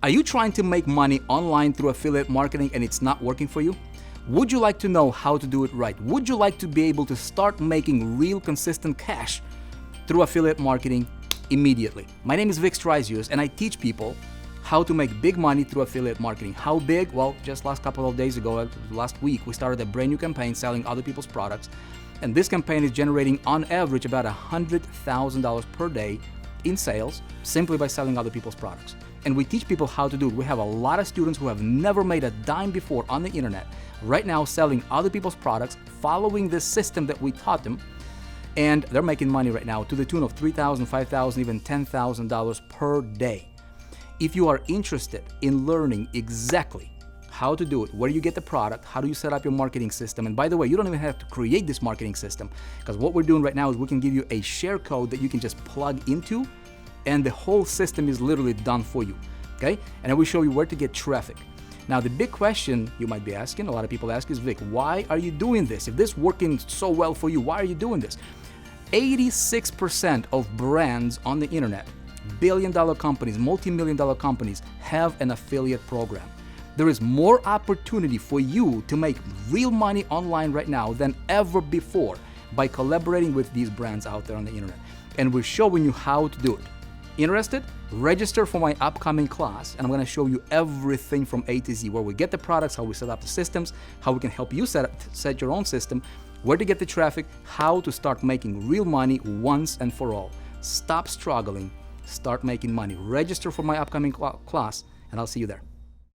Are you trying to make money online through affiliate marketing and it's not working for you? Would you like to know how to do it right? Would you like to be able to start making real consistent cash through affiliate marketing immediately? My name is Vic Stryzius and I teach people how to make big money through affiliate marketing. How big? Well, just last couple of days ago, last week, we started a brand new campaign selling other people's products. And this campaign is generating on average about $100,000 per day in sales simply by selling other people's products. And we teach people how to do it. We have a lot of students who have never made a dime before on the internet, right now selling other people's products, following this system that we taught them, and they're making money right now to the tune of $3,000, $5,000, even $10,000 per day. If you are interested in learning exactly how to do it, where do you get the product, how do you set up your marketing system, and by the way, you don't even have to create this marketing system, because what we're doing right now is we can give you a share code that you can just plug into, and the whole system is literally done for you, okay? And I will show you where to get traffic. Now, the big question you might be asking, a lot of people ask is, Vic, why are you doing this? If this is working so well for you, why are you doing this? 86% of brands on the internet, billion-dollar companies, multi-million-dollar companies, have an affiliate program. There is more opportunity for you to make real money online right now than ever before by collaborating with these brands out there on the internet. And we're showing you how to do it. Interested? Register for my upcoming class, and I'm going to show you everything from A to Z, where we get the products, how we set up the systems, how we can help you set your own system, where to get the traffic, how to start making real money once and for all. Stop struggling, start making money. Register for my upcoming class, and I'll see you there.